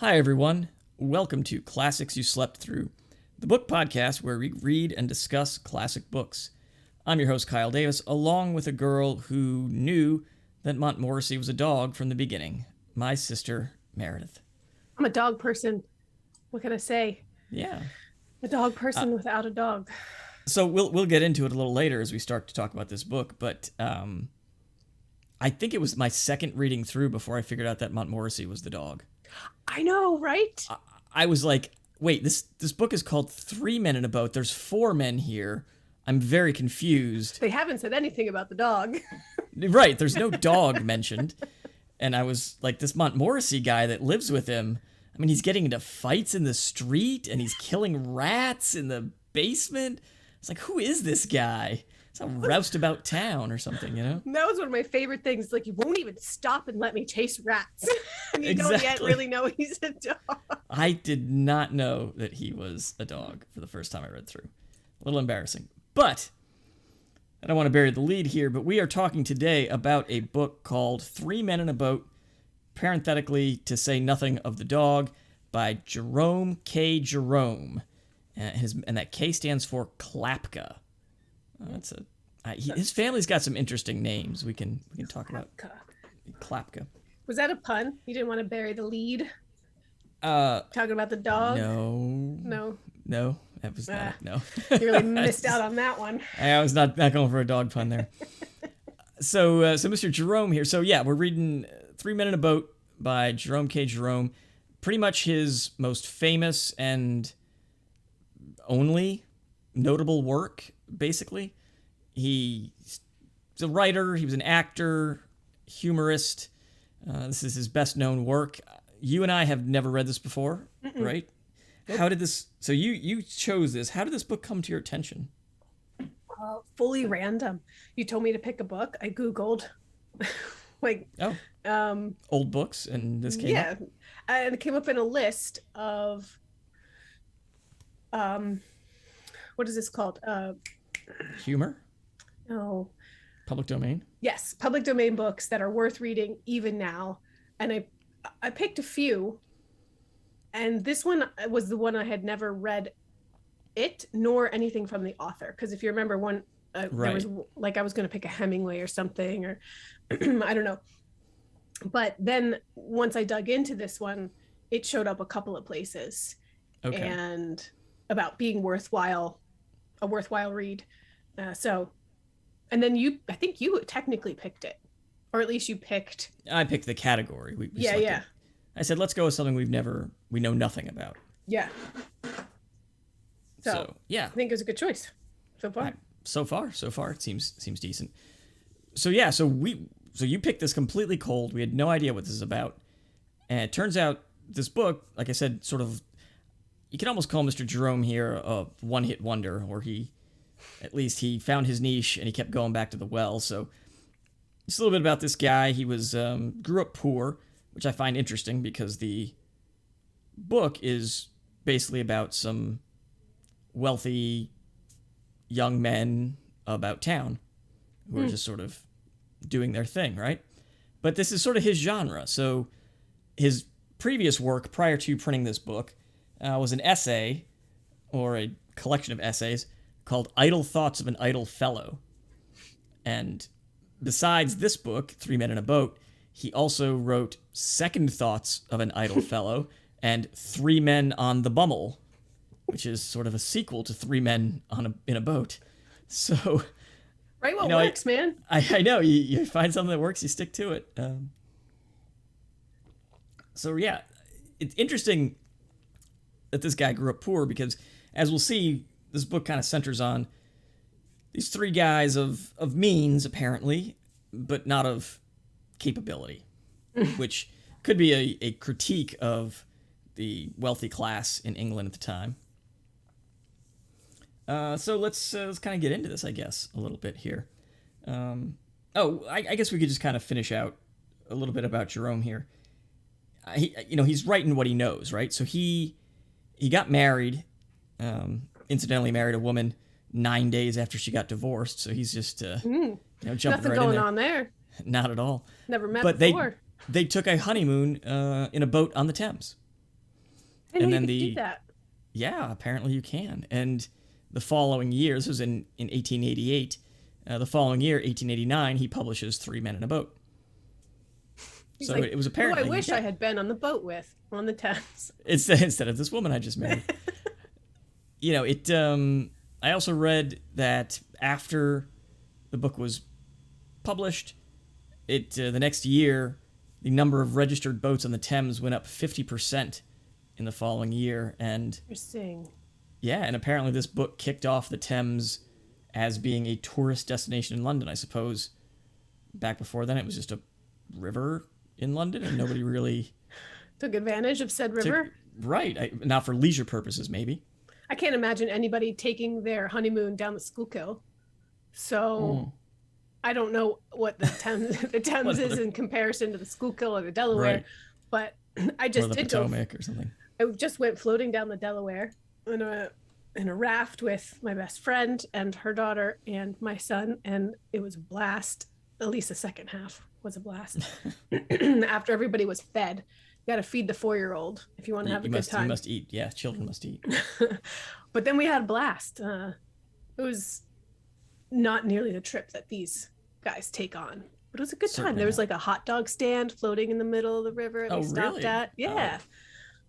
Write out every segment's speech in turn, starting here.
Hi, everyone. Welcome to Classics You Slept Through, the book podcast where we read and discuss classic books. I'm your host, Kyle Davis, along with a girl who knew that Montmorency was a dog from the beginning, my sister, Meredith. I'm a dog person. What can I say? Yeah. A dog person without a dog. So we'll get into it a little later as we start to talk about this book, but I think it was my second reading through before I figured out that Montmorency was the dog. I know, right? I was like, wait, this book is called Three Men in a Boat. There's four men here. I'm very confused. They haven't said anything about the dog. Right, there's no dog mentioned. And I was like, this Montmorency guy that lives with him, I mean, he's getting into fights in the street and he's killing rats in the basement. It's like, who is this guy? It's a roustabout town or something, you know? That was one of my favorite things. Like, you won't even stop and let me chase rats. And you don't yet Exactly. really know he's a dog. I did not know that he was a dog for the first time I read through. A little embarrassing. But, I don't want to bury the lead here, but we are talking today about a book called Three Men in a Boat, parenthetically, to say nothing of the dog, by Jerome K. Jerome. And that K stands for Klapka. His family's got some interesting names we can talk about. Klapka. Was that a pun? You didn't want to bury the lead? Talking about the dog? No, that was not. No, You really missed out on that one. I was not going for a dog pun there. So Mr. Jerome here. So yeah, we're reading Three Men in a Boat by Jerome K. Jerome. Pretty much his most famous and only notable work, basically. He's a writer. He was an actor, humorist. This is his best known work. You and I have never read this before, right? Nope. How did this? So you chose this. How did this book come to your attention? Fully random. You told me to pick a book. I Googled, old books, and this came up. And it came up in a list of, what is this called? Humor? No. Public domain? Yes, public domain books that are worth reading even now. And I picked a few, and this one was the one I had never read it nor anything from the author. Because if you remember one, there was like I was going to pick a Hemingway or something, or I don't know. But then once I dug into this one, it showed up a couple of places, and about being a worthwhile read. And then I think you technically picked it, or at least you picked. I picked the category. We yeah. I said, let's go with something we know nothing about. Yeah. So yeah, I think it was a good choice so far. So far, it seems decent. So yeah, so you picked this completely cold. We had no idea what this is about, and it turns out this book, like I said, sort of, you can almost call Mr. Jerome here a one-hit wonder, or he found his niche and he kept going back to the well. So just a little bit about this guy. He was grew up poor, which I find interesting because the book is basically about some wealthy young men about town who are just sort of doing their thing, right? But this is sort of his genre. So his previous work prior to printing this book was an essay, or a collection of essays, called Idle Thoughts of an Idle Fellow. And besides this book, Three Men in a Boat, he also wrote Second Thoughts of an Idle Fellow and Three Men on the Bummel, which is sort of a sequel to Three Men in a Boat. So, right, what works, man. I know, you find something that works, you stick to it. So yeah, it's interesting that this guy grew up poor because, as we'll see, this book kind of centers on these three guys of means, apparently, but not of capability, which could be a critique of the wealthy class in England at the time. So let's kind of get into this, I guess, a little bit here. I guess we could just kind of finish out a little bit about Jerome here. He's writing what he knows, right? So he got married, incidentally married a woman 9 days after she got divorced. So he's just jumping Nothing right going in there. on there. Not at all. Never met but before. They took a honeymoon in a boat on the Thames. I know And you then could do that. yeah, apparently you can. And the following year, this was in 1888, the following year, 1889, he publishes Three Men in a Boat. He's So like, it was who I apparently, wish I yeah, had been on the boat with on the Thames. instead of this woman I just married. I also read that after the book was published, the next year, the number of registered boats on the Thames went up 50% in the following year. And Interesting. yeah, and apparently this book kicked off the Thames as being a tourist destination in London. I suppose back before then it was just a river in London and nobody really Took advantage of said river. right. Not for leisure purposes, maybe. I can't imagine anybody taking their honeymoon down the Schuylkill. So I don't know what the Thames is in comparison to the Schuylkill or the Delaware, Right. but I just Or the did Potomac or something. I just went floating down the Delaware in a raft with my best friend and her daughter and my son, and it was a blast. At least the second half was a blast. After everybody was fed, you got to feed the 4-year-old if you want to have a good time. You must eat. Yeah, children must eat. But then we had a blast. It was not nearly the trip that these guys take on, but it was a good time. Certainly There was not. like a hot dog stand floating in the middle of the river that Oh, we stopped really? at. Yeah. It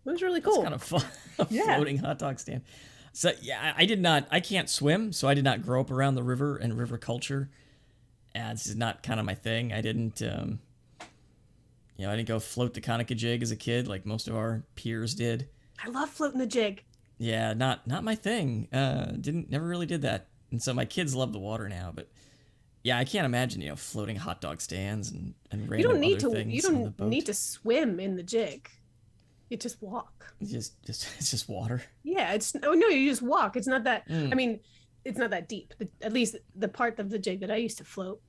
was really cool. It's kind of fun. A Yeah. floating hot dog stand. So yeah, I can't swim, so I did not grow up around the river and river culture. And this is not kind of my thing. I didn't I didn't go float the Conoco-jig as a kid like most of our peers did. I love floating the jig. Yeah, not my thing. Never really did that. And so my kids love the water now, but yeah, I can't imagine, floating hot dog stands and You random don't need other to. things You on the don't boat. need to swim in the jig. You just walk. It's just water. Yeah, it's no, you just walk. It's not that. Mm. I mean, it's not that deep. At least the part of the jig that I used to float.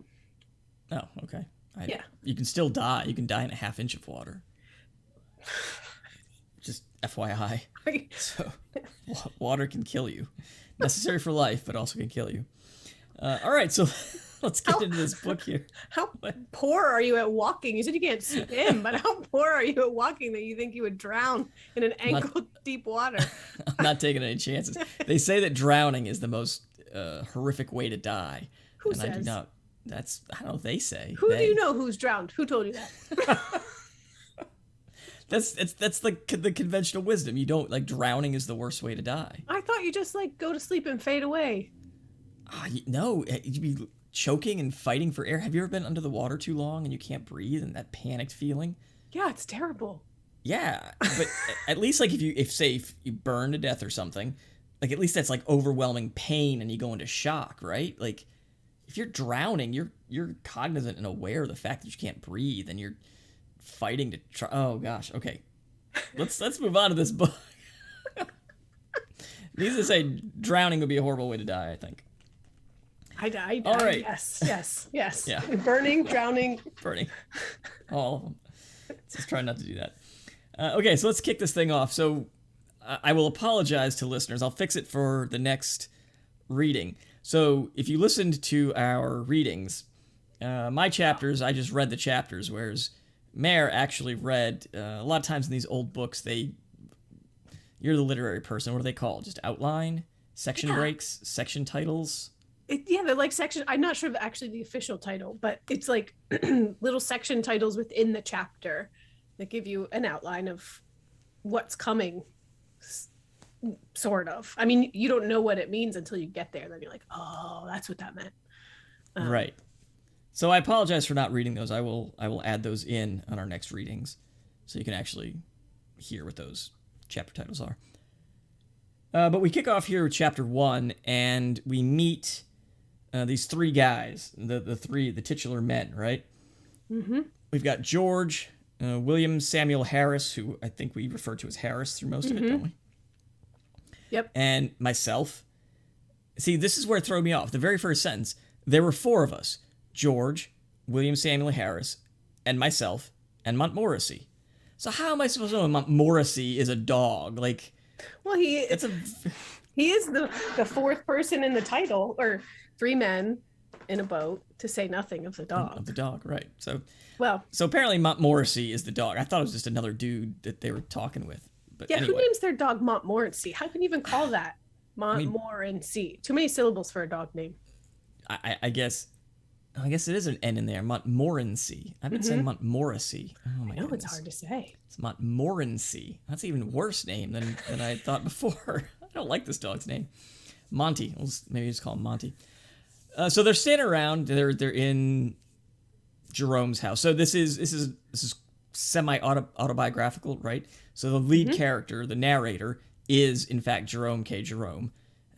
Oh, okay. Yeah. You can still die. You can die in a half inch of water. Just FYI. So, water can kill you. Necessary for life, but also can kill you. All right, so let's get into this book here. How poor are you at walking? You said you can't swim, but how poor are you at walking that you think you would drown in an ankle deep water? I'm not taking any chances. They say that drowning is the most horrific way to die. Who and says? I do not. I don't know. They say. Who do you know who's drowned? Who told you that? That's the conventional wisdom. You don't drowning is the worst way to die. I thought you just go to sleep and fade away. No, you'd be choking and fighting for air. Have you ever been under the water too long and you can't breathe and that panicked feeling? Yeah, it's terrible. Yeah, but at least if you burn to death or something, at least that's overwhelming pain and you go into shock, right? If you're drowning, you're cognizant and aware of the fact that you can't breathe and you're fighting to try. Oh gosh, okay. Let's move on to this book. Needless to say, drowning would be a horrible way to die, I think. All right. Yes. Yeah. Burning, drowning. Burning. All of them. Let's just try not to do that. Okay, so let's kick this thing off. So I will apologize to listeners. I'll fix it for the next reading. So if you listened to our readings, my chapters, I just read the chapters, whereas Mare actually read, a lot of times in these old books, you're the literary person. What are they called? Just outline? Section breaks? Section titles? They're like section. I'm not sure of actually the official title, but it's like little section titles within the chapter that give you an outline of what's coming, sort of. I mean, you don't know what it means until you get there. Then you're like, oh, that's what that meant. Right. So I apologize for not reading those. I will add those in on our next readings, so you can actually hear what those chapter titles are. But we kick off here with chapter 1, and we meet these three guys, the titular men, right? Mm-hmm. We've got George, William Samuel Harris, who I think we refer to as Harris through most of it, don't we? Yep. And myself. See, this is where it threw me off. The very first sentence, there were 4 of us. George, William Samuel Harris, and myself, and Montmorency. So how am I supposed to know Montmorency is a dog? Well, he is the 4th person in the title, or 3 men in a boat, to say nothing of the dog. Of the dog, right. So Well, apparently Montmorency is the dog. I thought it was just another dude that they were talking with. But Yeah, anyway, who names their dog Montmorency? How can you even call that Montmorency? Too many syllables for a dog name. I guess it is an N in there. Montmorency. I've been saying Montmorency. Oh my I know goodness. it's hard to say. It's Montmorency. That's an even worse name than I thought before. I don't like this dog's name. Monty. Maybe just call him Monty. So they're standing around. They're in Jerome's house. So this is semi autobiographical, right? So the lead character, the narrator, is in fact Jerome K. Jerome.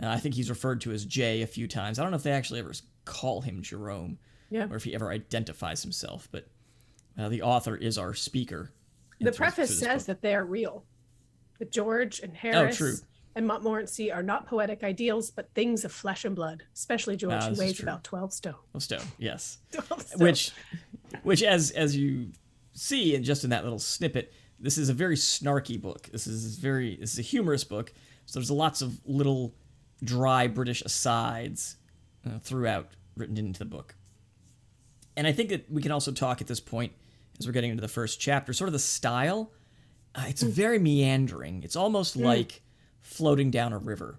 I think he's referred to as Jay a few times. I don't know if they actually ever call him Jerome, or if he ever identifies himself. But the author is our speaker. The preface says that they are real. That George and Harris and Montmorency are not poetic ideals, but things of flesh and blood. Especially George, who weighs about 12 stone. 12 stone, yes. 12 stone. Which as you see, and just in that little snippet, this is a very snarky book. This is a humorous book. So there's lots of little dry British asides throughout, written into the book. And I think that we can also talk at this point, as we're getting into the first chapter, sort of the style. It's very meandering. It's almost like floating down a river,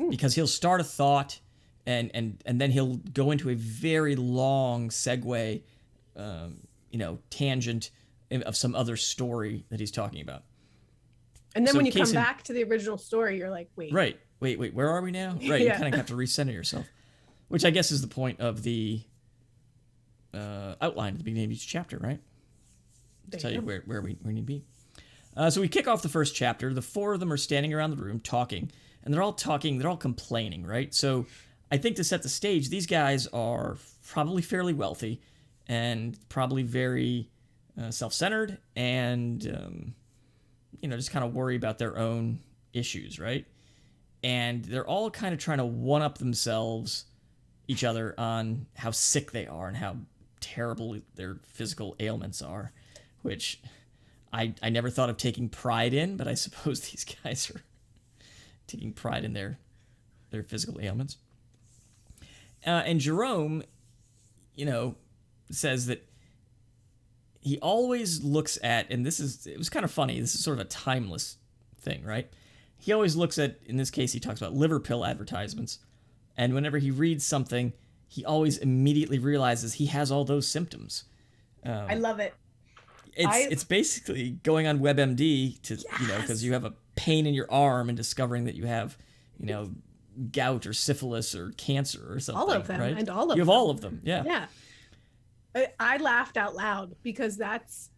because he'll start a thought and then he'll go into a very long segue, tangent of some other story that he's talking about. And then when you come back to the original story, you're like, wait. Right. Wait, where are we now? Right, you kind of have to recenter yourself, which I guess is the point of the outline at the beginning of each chapter, right? To tell you where we need to be. So we kick off the first chapter. The four of them are standing around the room talking, and they're all complaining, right? So I think to set the stage, these guys are probably fairly wealthy and probably very self-centered and, just kind of worry about their own issues, right? And they're all kind of trying to one-up each other on how sick they are and how terrible their physical ailments are, which I never thought of taking pride in, but I suppose these guys are taking pride in their physical ailments. And Jerome, says that he always looks at, and it was kind of funny, this is sort of a timeless thing, right? He always looks at, in this case, he talks about liver pill advertisements, and whenever he reads something, he always immediately realizes he has all those symptoms. I love it. It's basically going on WebMD because you have a pain in your arm and discovering that you have, gout or syphilis or cancer or something. All of them, right? and all of them. You have all of them, yeah. Yeah. I laughed out loud because that's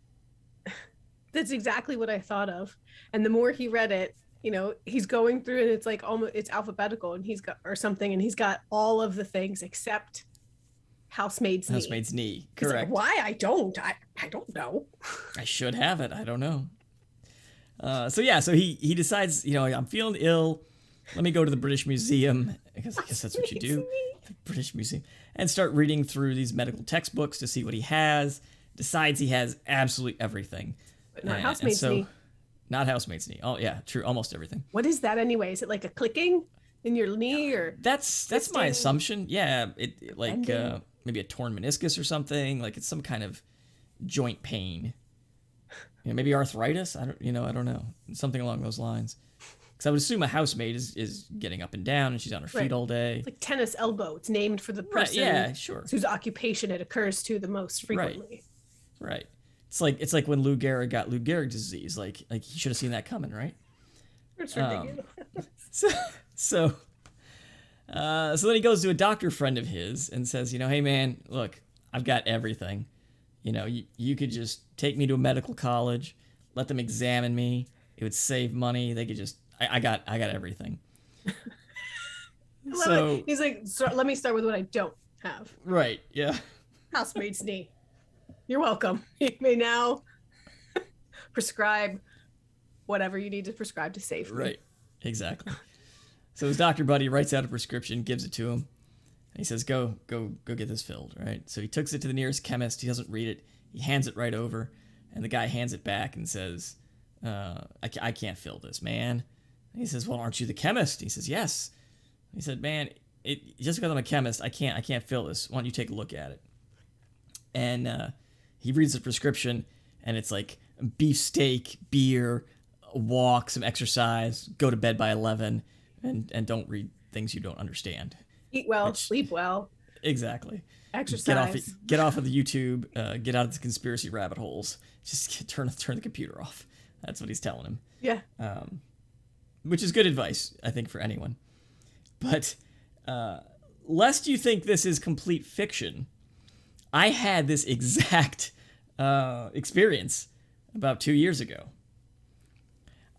exactly what I thought of. And the more he read it, he's going through and it's like almost it's alphabetical, and he's got all of the things except housemaid's knee. Correct. Like, why? I don't know. I should have it. I don't know. So he decides, I'm feeling ill. Let me go to the British Museum. I guess that's what you do. The British Museum. And start reading through these medical textbooks to see what he has. Decides he has absolutely everything. But not housemaid's knee. Not housemaid's knee. Oh yeah, true. Almost everything. What is that anyway? Is it like a clicking in your knee, or that's my assumption? Yeah, it like maybe a torn meniscus or something. Like it's some kind of joint pain. Maybe arthritis. I don't know. Something along those lines. Because I would assume a housemaid is getting up and down and she's on her feet all day. It's like tennis elbow. It's named for the person whose occupation it occurs to the most frequently. Right. It's like when Lou Gehrig got Lou Gehrig disease. Like he should have seen that coming, right? It's ridiculous. So then he goes to a doctor friend of his and says, hey man, look, I've got everything. You could just take me to a medical college, let them examine me. It would save money. They could just, I got everything. So he's like, let me start with what I don't have. Right. Yeah. Housemaid's knee. You're welcome. You may now prescribe whatever you need to prescribe to save me. Right. Exactly. So his doctor buddy writes out a prescription, gives it to him. And he says, go get this filled, right? So he takes it to the nearest chemist. He doesn't read it. He hands it right over. And the guy hands it back and says, I can't fill this, man. And he says, well, aren't you the chemist? He says, yes. He said, man, just because I'm a chemist, I can't fill this. Why don't you take a look at it? And he reads the prescription, and it's like beefsteak, beer, walk, some exercise, go to bed by 11, and don't read things you don't understand. Eat well, Which, sleep well, exactly. exercise. Get off of the YouTube. Get out of the conspiracy rabbit holes. Just turn the computer off. That's what he's telling him. Yeah. Which is good advice, I think, for anyone. But lest you think this is complete fiction, I had this exact experience about 2 years ago.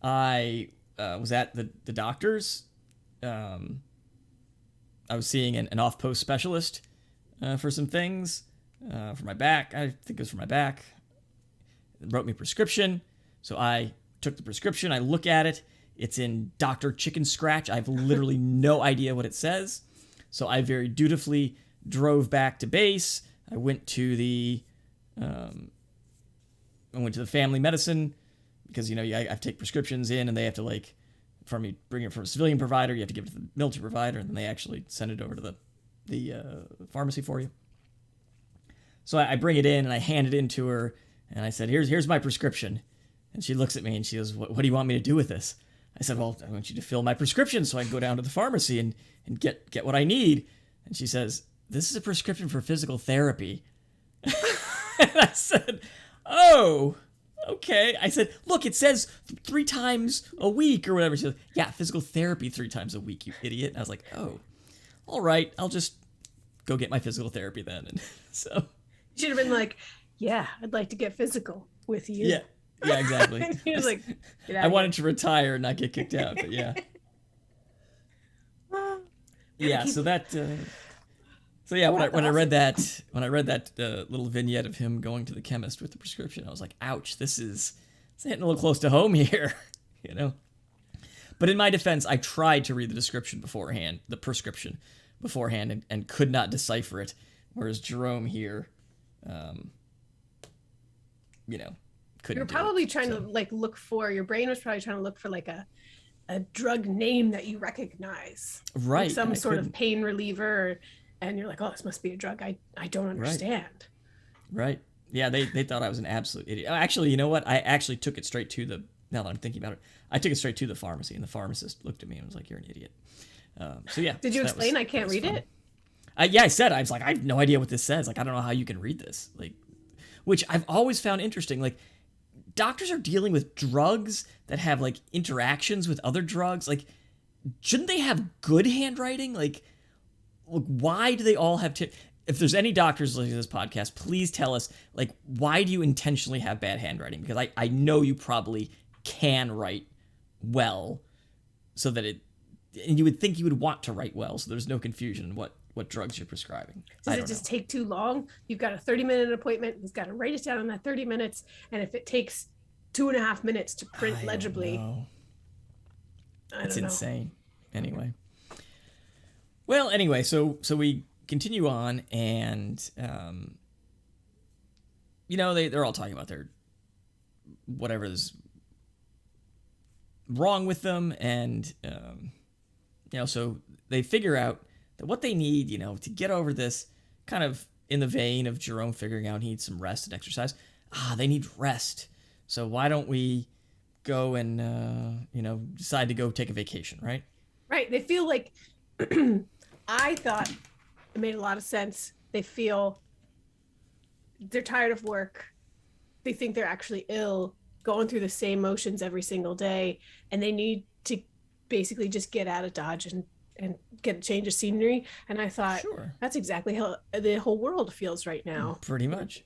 I was at the doctor's. I was seeing an off-post specialist for some things for my back. I think it was for my back. It wrote me a prescription. So I took the prescription. I look at it. It's in Dr. Chicken Scratch. I have literally no idea what it says. So I very dutifully drove back to base. I went to the family medicine because, you know, I have to take prescriptions in and they have to bring it from a civilian provider. You have to give it to the military provider and then they actually send it over to the pharmacy for you. So I bring it in and I hand it in to her and I said, here's my prescription. And she looks at me and she goes, what do you want me to do with this? I said, well, I want you to fill my prescription so I can go down to the pharmacy and get what I need. And she says, this is a prescription for physical therapy. And I said, oh, okay. I said, look, it says 3 times a week or whatever. She goes, yeah, physical therapy 3 times a week, you idiot. And I was like, oh, all right, I'll just go get my physical therapy then. And so You should have been like, yeah, I'd like to get physical with you. Yeah, exactly. He was like, get out I of wanted to retire and not get kicked out, but yeah. Yeah, so that when I read that little vignette of him going to the chemist with the prescription, I was like, ouch, it's hitting a little close to home here, you know. But in my defense, I tried to read the prescription beforehand and could not decipher it, whereas Jerome here couldn't. You're probably trying to look for, your brain was probably trying to look for a drug name that you recognize, right? Like some sort of pain reliever, and you're like, oh, this must be a drug I don't understand. Right. Yeah, they thought I was an absolute idiot. Actually, you know what? I actually took it straight to now that I'm thinking about it, I took it straight to the pharmacy, and the pharmacist looked at me and was like, you're an idiot. So yeah. Did you explain I can't read it? Yeah, I was like, I have no idea what this says. Like, I don't know how you can read this. Like, which I've always found interesting. Like, doctors are dealing with drugs that have interactions with other drugs. Like, shouldn't they have good handwriting? Like, why do they all have if there's any doctors listening to this podcast, please tell us, why do you intentionally have bad handwriting? Because I know you probably can write well so that and you would think you would want to write well so there's no confusion in what drugs you're prescribing. Does it just take too long? You've got a 30-minute appointment. He's got to write it down in that 30 minutes. And if it takes 2.5 minutes to print legibly, it's insane. Anyway. Well, anyway, so we continue on and, they're all talking about their whatever's wrong with them. And, so they figure out that what they need, to get over this, kind of in the vein of Jerome figuring out he needs some rest and exercise. They need rest. So why don't we go and, decide to go take a vacation, right? Right. They feel like, I thought it made a lot of sense. They feel they're tired of work. They think they're actually ill, going through the same motions every single day. And they need to basically just get out of Dodge and get a change of scenery. And I thought, sure, that's exactly how the whole world feels right now. Pretty much.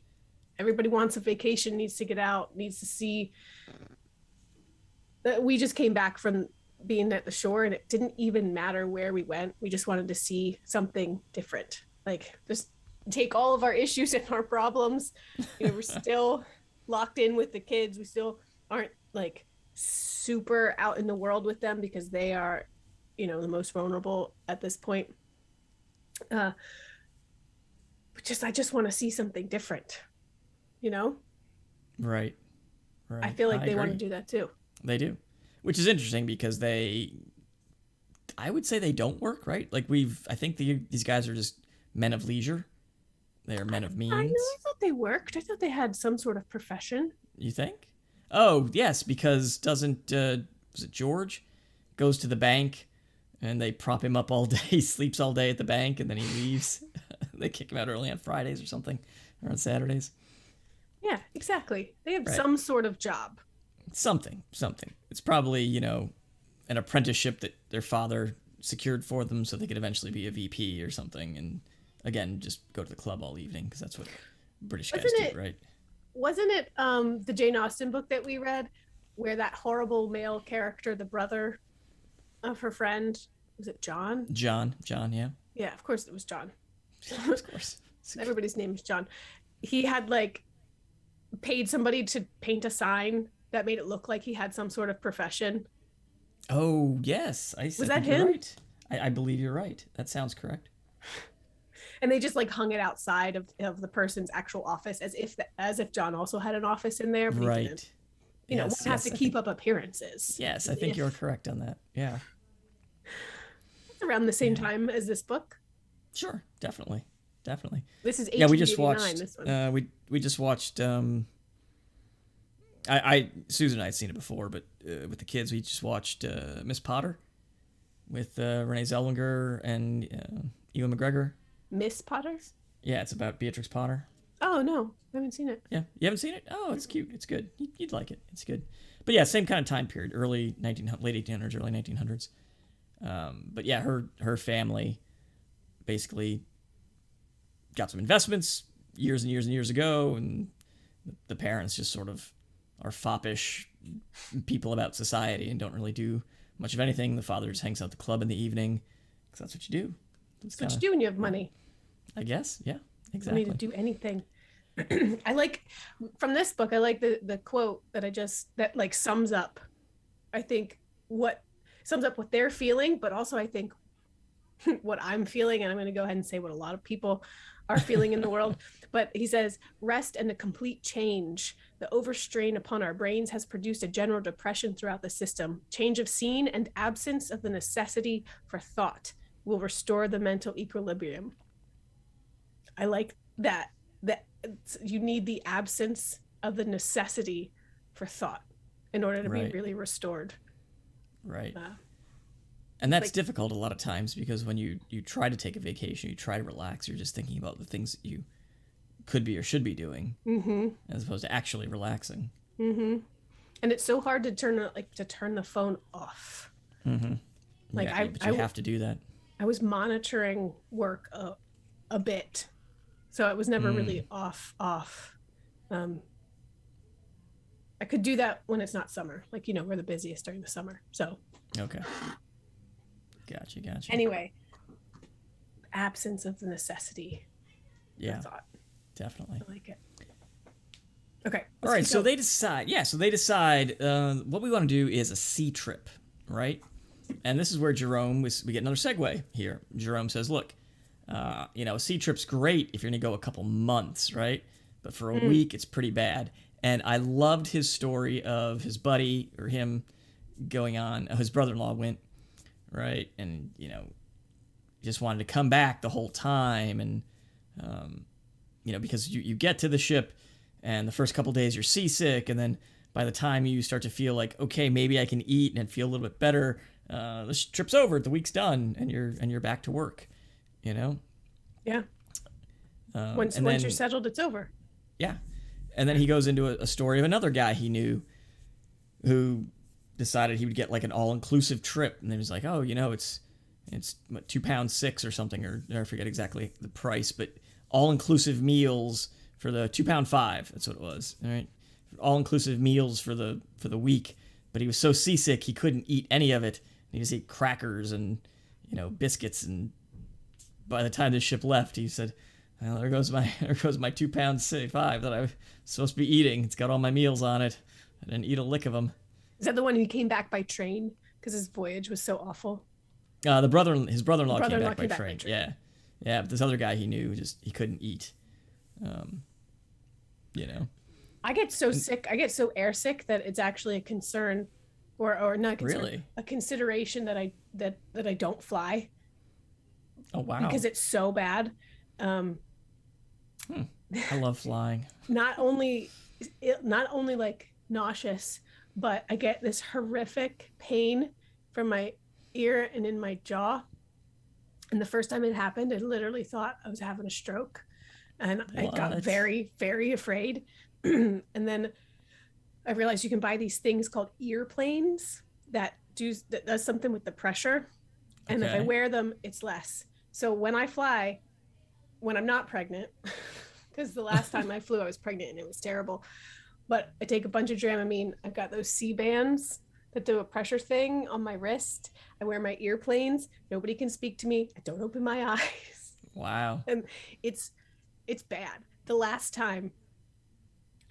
Everybody wants a vacation, needs to get out, needs to see. We just came back from being at the shore and it didn't even matter where we went. We just wanted to see something different. Just take all of our issues and our problems. We're still locked in with the kids. We still aren't super out in the world with them because they are, the most vulnerable at this point. But I just want to see something different, Right. I feel like they want to do that too. They do. Which is interesting because I would say they don't work, right? I think these guys are just men of leisure. They are men of means. I thought they worked. I thought they had some sort of profession. You think? Oh, yes, because doesn't was it George goes to the bank and they prop him up all day. He sleeps all day at the bank and then he leaves. They kick him out early on Fridays or something, or on Saturdays. Yeah, exactly. They have Right. some sort of job. Something. It's probably, an apprenticeship that their father secured for them so they could eventually be a VP or something. And again, just go to the club all evening because that's what British guys do, right? Wasn't it the Jane Austen book that we read where that horrible male character, the brother of her friend, was it John? John, yeah. Yeah, of course it was John. Of course. Everybody's name is John. He had like paid somebody to paint a sign that made it look like he had some sort of profession. Oh, yes. Was I that think you're him? right. I believe you're right. That sounds correct. And they just like hung it outside of the person's actual office as if John also had an office in there. But he Right. didn't. One has to keep up appearances. Yes, I think you're correct on that. Yeah. It's around the same time as this book. Sure, definitely. This is 1889, Yeah, we just watched. this one. We just watched. I Susan and I had seen it before, but with the kids, we just watched Miss Potter with Renee Zellweger and Ewan McGregor. Miss Potter? Yeah, it's about Beatrix Potter. Oh no, I haven't seen it. Yeah, you haven't seen it? Oh, it's cute. It's good. You'd like it. It's good. But yeah, same kind of time period, late 1800s, early 1900s. But yeah, her family basically got some investments years and years and years ago, and the parents just sort of are foppish people about society and don't really do much of anything. The father just hangs out at the club in the evening because that's what you do. That's what you do when you have money. I guess, yeah, You exactly. need to do anything. I like from this book. I like the quote that like sums up. I think what they're feeling, but also I think what I'm feeling, and I'm going to go ahead and say what a lot of people are feeling in the world. But he says, rest and a complete change. The overstrain upon our brains has produced a general depression throughout the system. Change of scene and absence of the necessity for thought will restore the mental equilibrium. I like that you need the absence of the necessity for thought in order to be really restored. Right. And that's difficult a lot of times because when you try to take a vacation, you try to relax, you're just thinking about the things that you could be or should be doing, as opposed to actually relaxing. And it's so hard to turn the phone off. Like yeah, but you have to do that. I was monitoring work a bit, so it was never really off. I could do that when it's not summer, like we're the busiest during the summer. So okay. Gotcha. Anyway, absence of the necessity. Yeah, thought. Definitely. I like it. Okay. All right. So they decide. Yeah. So they decide. What we want to do is a sea trip, right? And this is where we get another segue here. Jerome says, "Look, a sea trip's great if you're gonna go a couple months, right? But for a week, it's pretty bad." And I loved his story of his buddy or him going on. His brother-in-law went. Right, and just wanted to come back the whole time, and because you get to the ship, and the first couple days you're seasick, and then by the time you start to feel like okay, maybe I can eat and feel a little bit better, the trip's over, the week's done, and you're back to work, Yeah. Once you're settled, it's over. Yeah, and then he goes into a story of another guy he knew, who decided he would get like an all-inclusive trip, and then he was like, oh, it's what, £2.06 or something, or I forget exactly the price, but all-inclusive meals for the £2.05. That's what it was. All right, all-inclusive meals for the week. But he was so seasick he couldn't eat any of it. He just ate crackers and biscuits. And by the time the ship left, he said, well, there goes my £2.05 that I was supposed to be eating. It's got all my meals on it. I didn't eat a lick of them. Is that the one who came back by train because his voyage was so awful? His brother-in-law came back by train. Yeah. But this other guy he knew, he couldn't eat. I get so sick. I get so airsick that it's actually a concern, or not a concern, really a consideration that I don't fly. Oh wow! Because it's so bad. I love flying. Not only like nauseous, but I get this horrific pain from my ear and in my jaw. And the first time it happened, I literally thought I was having a stroke. And I got What? very, very afraid. And then I realized you can buy these things called ear planes that does something with the pressure. And if I Okay. wear them, it's less. So when I fly, when I'm not pregnant, because the last time I flew, I was pregnant and it was terrible. But I take a bunch of Dramamine. I've got those C bands that do a pressure thing on my wrist. I wear my ear planes. Nobody can speak to me. I don't open my eyes. Wow. And it's bad. The last time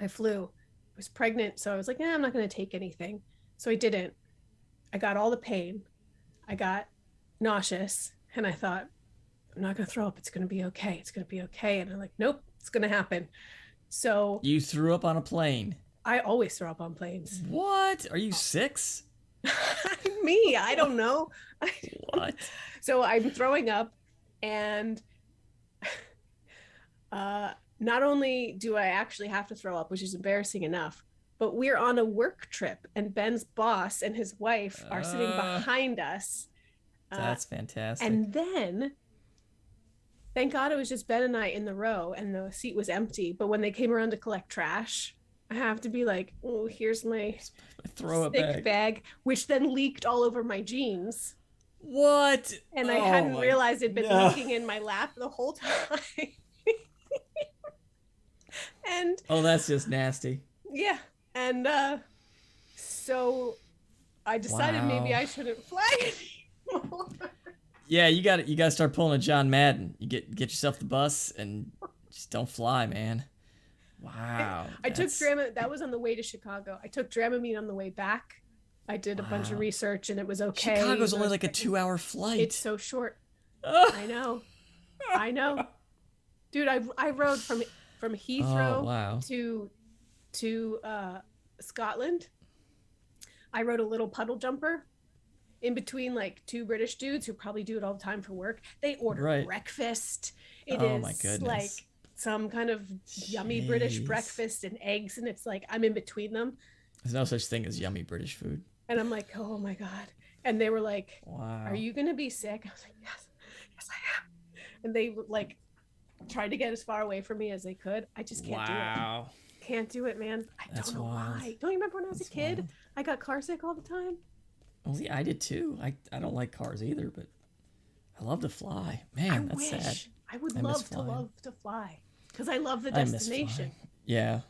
I flew, I was pregnant, so I was like, I'm not going to take anything. So I didn't. I got all the pain. I got nauseous, and I thought, I'm not going to throw up. It's going to be okay. It's going to be okay. And I'm like, nope, it's going to happen. So You threw up on a plane. I always throw up on planes. What? Are you 6? Me, I don't know. What? So I'm throwing up, and not only do I actually have to throw up, which is embarrassing enough, but we're on a work trip, and Ben's boss and his wife are sitting behind us. That's fantastic. And then, thank God it was just Ben and I in the row, and the seat was empty. But when they came around to collect trash, I have to be like, oh, here's my throw thick it back. bag, which then leaked all over my jeans. What? And I hadn't realized it'd been leaking in my lap the whole time. And oh, that's just nasty. yeah. And so I decided maybe I shouldn't fly anymore. Yeah, you got to start pulling a John Madden. You get yourself the bus and just don't fly, man. Wow. I took Dramamine. That was on the way to Chicago. I took Dramamine on the way back. I did a bunch of research, and it was okay. Chicago's only like a 2-hour flight. It's so short. I know. Dude, I rode from Heathrow to Scotland. I rode a little puddle jumper in between like two British dudes who probably do it all the time for work. They order breakfast. It is my goodness. like some kind of yummy British breakfast and eggs, and it's like I'm in between them. There's no such thing as yummy British food. And I'm like, oh my God. And they were like, wow. Are you going to be sick? I was like, yes, I am. And they like tried to get as far away from me as they could. I just can't do it. Can't do it, man. I don't know why. Don't you remember when I was a kid? Wild. I got car sick all the time. Oh yeah, I did too. I don't like cars either, but I love to fly. Man, that's sad. I would love to fly because I love the destination. Yeah,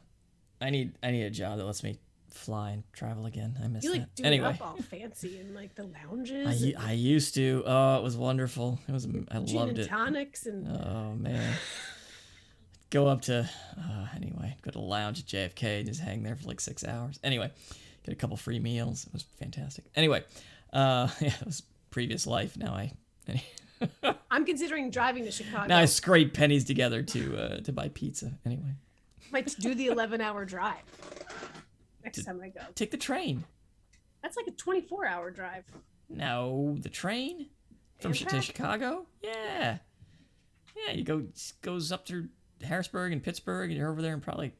I need a job that lets me fly and travel again. I miss you that. Like do it up all fancy in like the lounges. I used to. Oh, it was wonderful. It was. I loved it. Tonics and. Oh man. Go up to anyway. Go to the lounge at JFK and just hang there for like 6 hours. Anyway, get a couple free meals. It was fantastic. Anyway, yeah, it was previous life. Now I'm considering driving to Chicago. Now I scrape pennies together to buy pizza. Anyway, might do the 11-hour drive next time I go. Take the train. That's like a 24-hour drive. No, the train from to Chicago. Yeah, you goes up through Harrisburg and Pittsburgh, and you're over there in probably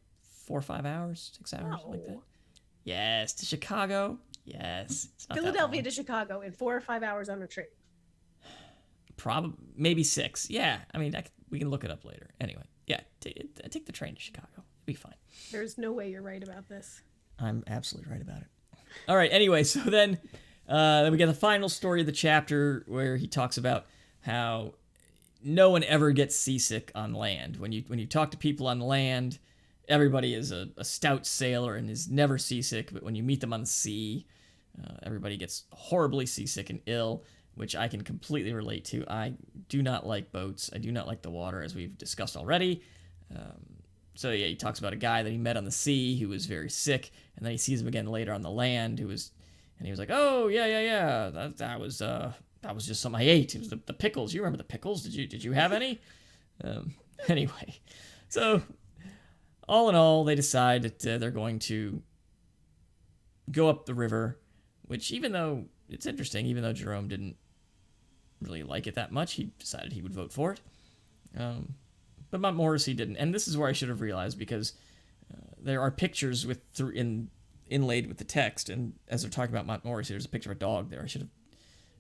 4 or 5 hours, 6 hours, like that. Yes, to Chicago. Yes, it's not Philadelphia to Chicago in 4 or 5 hours on a train. Probably maybe 6. Yeah, I mean we can look it up later. Anyway, yeah, take the train to Chicago. It'll be fine. There's no way you're right about this. I'm absolutely right about it. All right. Anyway, so then we get the final story of the chapter where he talks about how no one ever gets seasick on land. When you talk to people on land, everybody is a stout sailor and is never seasick. But when you meet them on the sea, everybody gets horribly seasick and ill, which I can completely relate to. I do not like boats. I do not like the water, as we've discussed already. So yeah, he talks about a guy that he met on the sea who was very sick, and then he sees him again later on the land and he was like, oh yeah, that was just something I ate. It was the pickles. You remember the pickles? Did you have any? Anyway, so all in all, they decide that they're going to go up the river, which even though it's interesting, even though Jerome didn't really like it that much, he decided he would vote for it. But Morrissey didn't, and this is where I should have realized, because there are pictures in inlaid with the text. And as they're talking about Montmorency, there's a picture of a dog there. I should have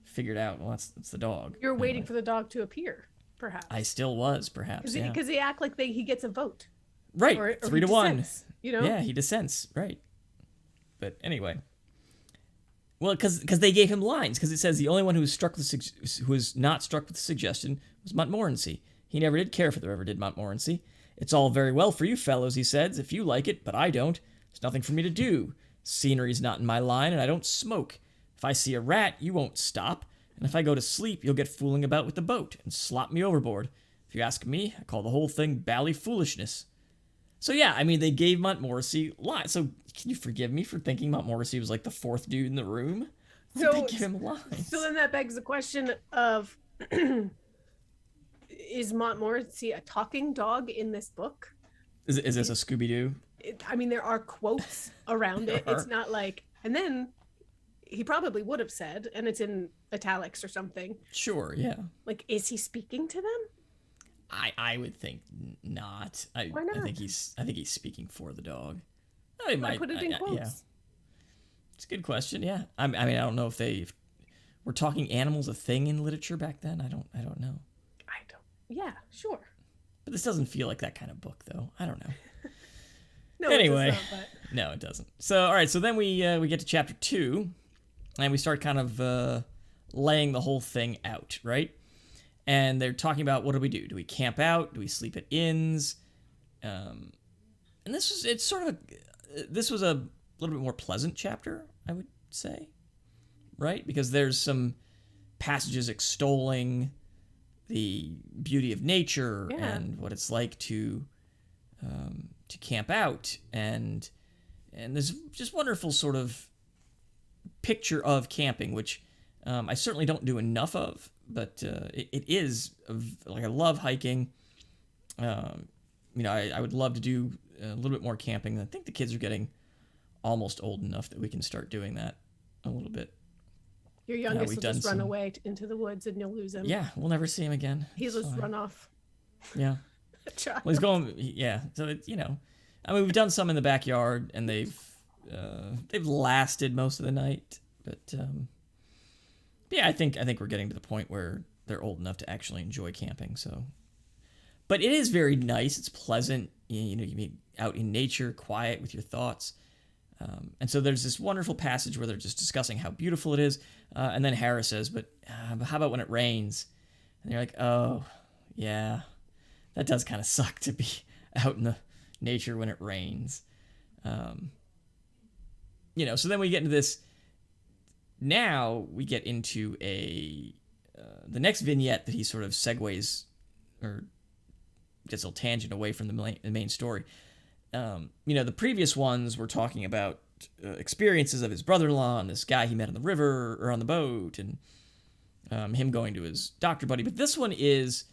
figured out. Well, that's the dog. You're waiting for the dog to appear, perhaps. I still was, perhaps. Because they act like he gets a vote. Right, or 3-1. You know? Yeah, he dissents. Right. But anyway. Well, because they gave him lines. Because it says the only one who was not struck with the suggestion was Montmorency. He never did care for the river, did Montmorency. It's all very well for you fellows, he says, if you like it, but I don't. There's nothing for me to do. Scenery's not in my line, and I don't smoke. If I see a rat, you won't stop. And if I go to sleep, you'll get fooling about with the boat and slop me overboard. If you ask me, I call the whole thing bally foolishness. So yeah, I mean, they gave Montmorency lines. So can you forgive me for thinking Montmorency was like the fourth dude in the room? So they give him lines. So then that begs the question of, is Montmorency a talking dog in this book? Is this a Scooby-Doo? I mean, there are quotes around it. It's not like, and then he probably would have said, and it's in italics or something. Sure, yeah. Like, is he speaking to them? I would think not. Why not? I think he's speaking for the dog. I might put it in quotes. Yeah. It's a good question. Yeah. I mean, I don't know if were talking animals a thing in literature back then. I don't know. Yeah, sure. But this doesn't feel like that kind of book, though. I don't know. No, anyway, it does not, but... No, it doesn't. So, all right. So then we get to chapter 2, and we start kind of laying the whole thing out, right? And they're talking about, what do we do? Do we camp out? Do we sleep at inns? And this was a little bit more pleasant chapter, I would say, right? Because there's some passages extolling the beauty of nature and what it's like to camp out, and there's just wonderful sort of picture of camping, which I certainly don't do enough of, but it is like I love hiking. I would love to do a little bit more camping. I think the kids are getting almost old enough that we can start doing that a little bit. Your youngest will just run away into the woods and you'll lose him. Yeah, we'll never see him again. He'll just run off. Yeah. Well, he's going. Yeah. So I mean, we've done some in the backyard, and they've lasted most of the night. But yeah, I think we're getting to the point where they're old enough to actually enjoy camping. So, but it is very nice. It's pleasant. You be out in nature, quiet with your thoughts. And so there's this wonderful passage where they're just discussing how beautiful it is. And then Harris says, but how about when it rains? And they're like, oh, yeah, that does kind of suck to be out in the nature when it rains. So then we get into this. Now we get into the next vignette that he sort of segues or gets a little tangent away from the main story. The previous ones were talking about experiences of his brother-in-law and this guy he met on the river or on the boat, and him going to his doctor buddy. But this one is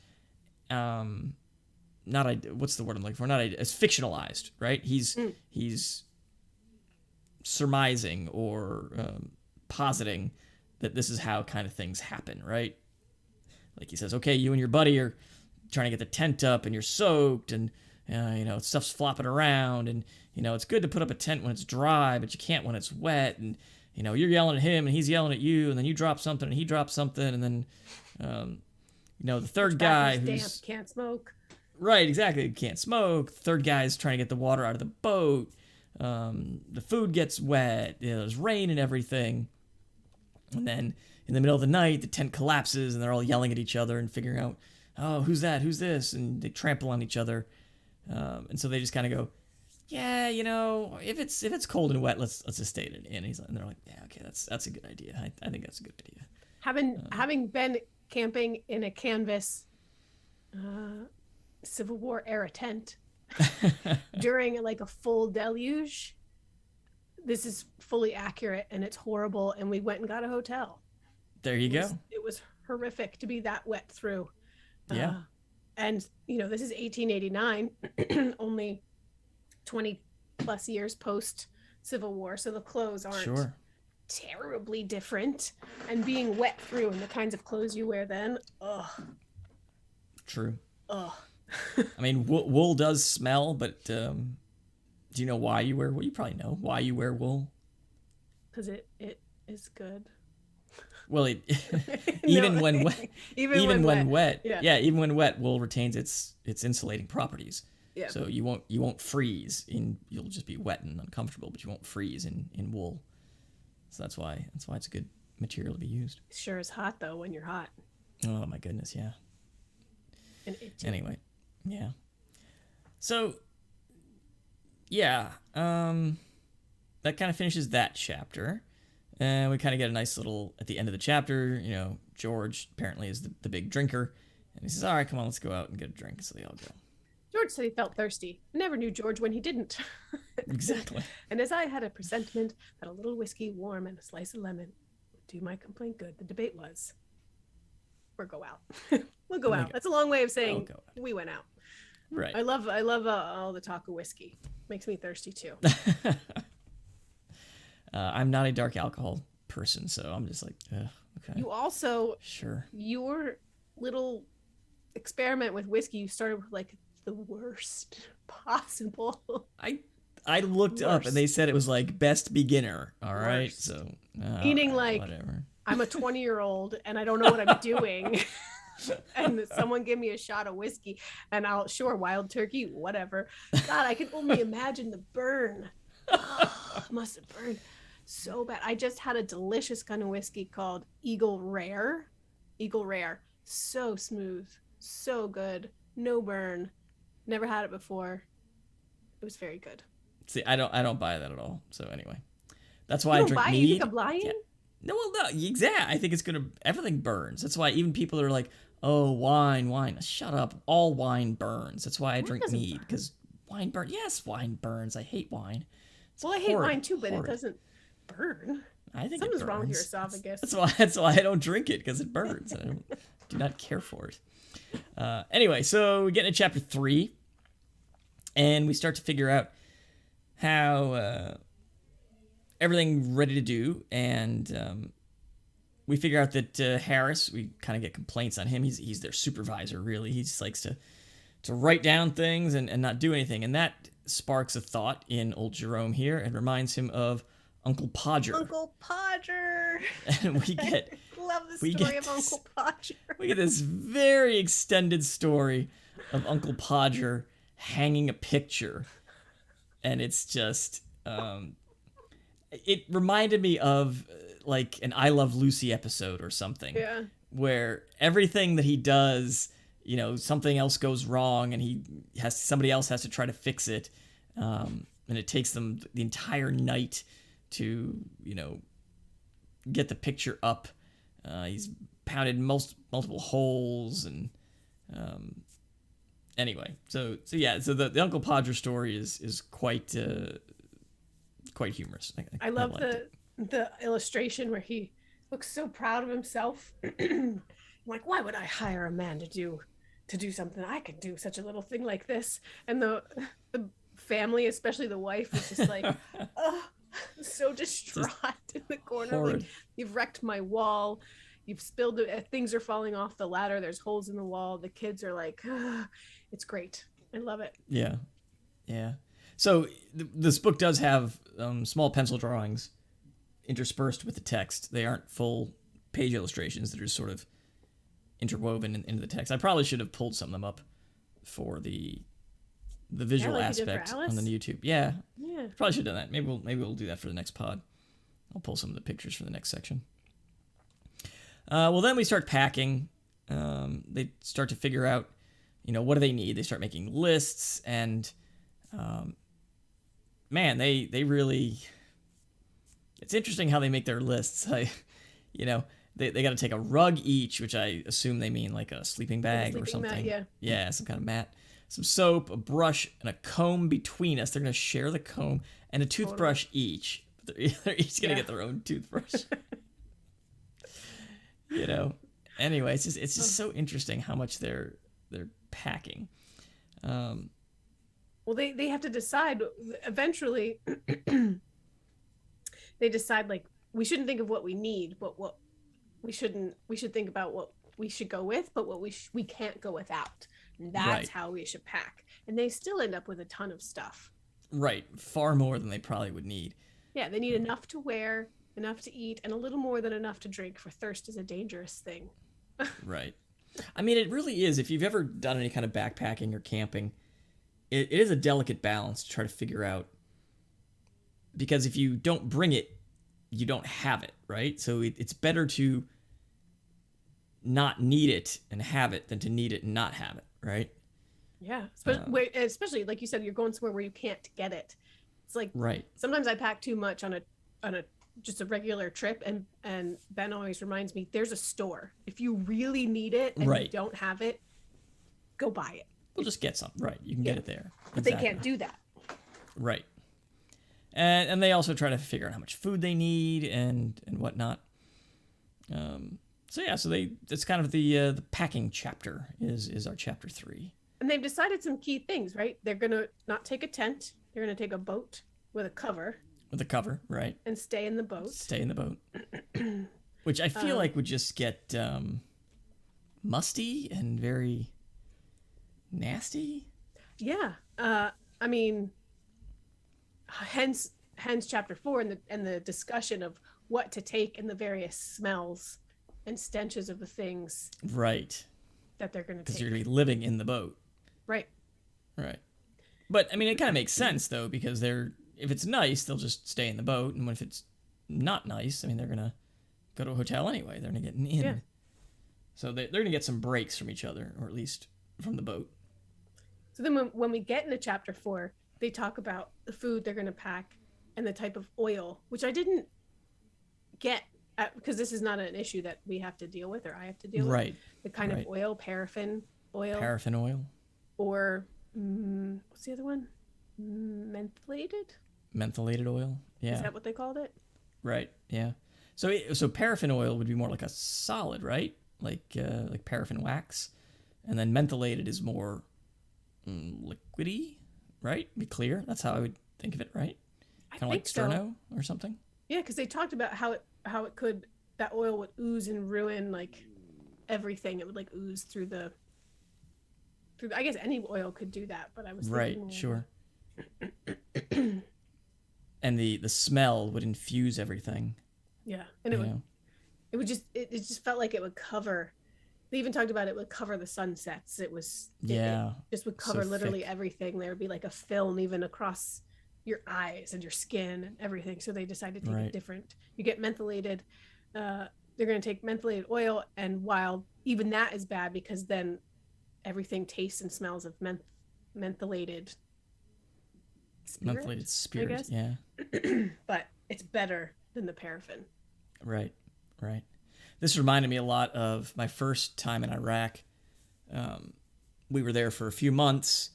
what's the word I'm looking for? It's fictionalized, right? He's surmising or positing that this is how kind of things happen, right? Like he says, okay, you and your buddy are trying to get the tent up, and you're soaked, and stuff's flopping around, and it's good to put up a tent when it's dry, but you can't when it's wet, and you're yelling at him and he's yelling at you, and then you drop something and he drops something, and then the third guy who's damp, can't smoke. Right, exactly. Can't smoke. The third guy's trying to get the water out of the boat. The food gets wet. There's rain and everything. And then in the middle of the night, the tent collapses, and they're all yelling at each other and figuring out, oh, who's that? Who's this? And they trample on each other. And so they just kind of go, yeah, if it's cold and wet, let's just stay in it. And they're like, yeah, okay, that's a good idea. I think that's a good idea. Having been camping in a canvas Civil War era tent during like a full deluge, this is fully accurate, and it's horrible. And we went and got a hotel. There you go. It was horrific to be that wet through. Yeah. And this is 1889, only 20 plus years post Civil War, so the clothes aren't terribly different. And being wet through and the kinds of clothes you wear then, True. Ugh. I mean, wool does smell, but Do you know why you wear wool? You probably know why you wear wool. Because it is good. Well, it, No, even when wet, even when wet. Yeah. even when wet, wool retains its insulating properties. Yeah. So you won't freeze you'll just be wet and uncomfortable, but you won't freeze in wool. So that's why it's a good material to be used. It sure is hot though when you're hot. Oh my goodness, yeah. And itchy. Anyway, yeah. So yeah, that kind of finishes that chapter. And we kind of get a nice little, at the end of the chapter, you know, George apparently is the big drinker. And he says, all right, come on, let's go out and get a drink. So they all go. George said he felt thirsty. I never knew George when he didn't. Exactly. And as I had a presentiment that a little whiskey warm and a slice of lemon would do my complaint good, the debate was, we'll go out. We'll go out. That's a long way of saying we went out. Right. I love all the talk of whiskey. Makes me thirsty too. I'm not a dark alcohol person, so I'm just like, okay. You also, sure. Your little experiment with whiskey, you started with like the worst possible. I looked up and they said it was like best beginner. All right, Worst. so Meaning like whatever. I'm a 20-year-old and I don't know what I'm doing. And someone give me a shot of whiskey and I'll wild turkey, whatever. God, I can only imagine the burn. Oh, it must have burned so bad. I just had a delicious kind of whiskey called Eagle Rare. So smooth, so good, no burn. Never had it before. It was very good. See, I don't buy that at all. So anyway, that's why you I drink mead. You think I'm lying? Yeah. No, exactly. I think everything burns. That's why even people are like, oh, wine. Shut up. All wine burns. That's why I drink mead, because wine burns. Yes, wine burns. I hate wine. Well, I hate wine too, but it doesn't burn. I think something's wrong with your esophagus. That's why I don't drink it, because it burns. I do not care for it. Anyway, so we get into chapter 3, and we start to figure out how everything ready to do, and we figure out that Harris, we kind of get complaints on him. He's their supervisor, really. He just likes to write down things and not do anything, and that sparks a thought in old Jerome here and reminds him of Uncle Podger. Uncle Podger. And we get love the story of Uncle Podger. We get this very extended story of Uncle Podger hanging a picture, and it's just it reminded me of like an I Love Lucy episode or something. Yeah. Where everything that he does, you know, something else goes wrong and somebody else has to try to fix it. And it takes them the entire night to, you know, get the picture up. He's pounded multiple holes and anyway. So the Uncle Podger story is quite humorous. I love the illustration where he looks so proud of himself. Like, why would I hire a man to do something? I could do such a little thing like this. And the family, especially the wife, is just like, oh, so distraught in the corner. Horrid. Like, you've wrecked my wall. You've spilled it. Things are falling off the ladder. There's holes in the wall. The kids are like, it's great. I love it. Yeah. Yeah. So this book does have small pencil drawings interspersed with the text. They aren't full page illustrations. They're just sort of interwoven into the text. I probably should have pulled some of them up for the visual aspect on the YouTube. Yeah. Probably should have done that. Maybe we'll do that for the next pod. I'll pull some of the pictures for the next section. Well, then we start packing. They start to figure out, you know, what do they need? They start making lists, and man, they really. It's interesting how they make their lists. You know, they got to take a rug each, which I assume they mean like a sleeping bag or something. Mat, yeah, some kind of mat. Some soap, a brush, and a comb between us. They're going to share the comb and a toothbrush each. They're each going to get their own toothbrush. You know. Anyway, it's just so interesting how much they're packing. Well, they have to decide eventually. They decide, like, we shouldn't think of what we need, but what we shouldn't. We should think about what we should go with, but what we can't go without. And that's how we should pack. And they still end up with a ton of stuff. Right. Far more than they probably would need. Yeah, they need enough to wear, enough to eat, and a little more than enough to drink, for thirst is a dangerous thing. Right. I mean, it really is. If you've ever done any kind of backpacking or camping, it is a delicate balance to try to figure out. Because if you don't bring it, you don't have it, right? So it's better to not need it and have it than to need it and not have it, right? Yeah, especially like you said, you're going somewhere where you can't get it. It's like Right. sometimes I pack too much on a just a regular trip, and Ben always reminds me there's a store. If you really need it and you don't have it, go buy it. We'll just get some. Right. You can get it there. But they can't do that. Right. And they also try to figure out how much food they need and whatnot. So that's kind of the packing chapter is our chapter 3. And they've decided some key things, right? They're gonna not take a tent. They're gonna take a boat with a cover. With a cover, right? And stay in the boat. Stay in the boat. Which I feel like would just get musty and very nasty. Yeah. I mean, hence chapter 4 and the discussion of what to take and the various smells and stenches of the things. Right. That they're going to take. Because you're going to be living in the boat. Right. Right. But, I mean, it kind of makes sense, though, because if it's nice, they'll just stay in the boat. And if it's not nice, I mean, they're going to go to a hotel anyway. They're going to get an inn. Yeah. So they're going to get some breaks from each other, or at least from the boat. So then when we get into chapter 4, they talk about the food they're going to pack and the type of oil, which I didn't get because this is not an issue that we have to deal with or I have to deal with. Right. The kind of oil, paraffin oil. Paraffin oil. Or what's the other one? Mentholated? Mentholated oil. Yeah. Is that what they called it? Right. Yeah. So paraffin oil would be more like a solid, right? Like paraffin wax, and then mentholated is more liquidy, right? Be clear. That's how I would think of it, right? Kind of like Sterno or something. Yeah, because they talked about how it could, that oil would ooze and ruin like everything. It would like ooze through the. I guess any oil could do that, but I was thinking, right. Sure. And the smell would infuse everything. Yeah, and it just felt like it would cover. They even talked about it would cover the sunsets. It just would cover literally everything. There would be like a film even across your eyes and your skin and everything. So they decided to take a different. You get mentholated. They're going to take mentholated oil, and while even that is bad because then everything tastes and smells of mentholated spirit. Mentholated spirit, I guess. Yeah. But it's better than the paraffin. Right. This reminded me a lot of my first time in Iraq. We were there for a few months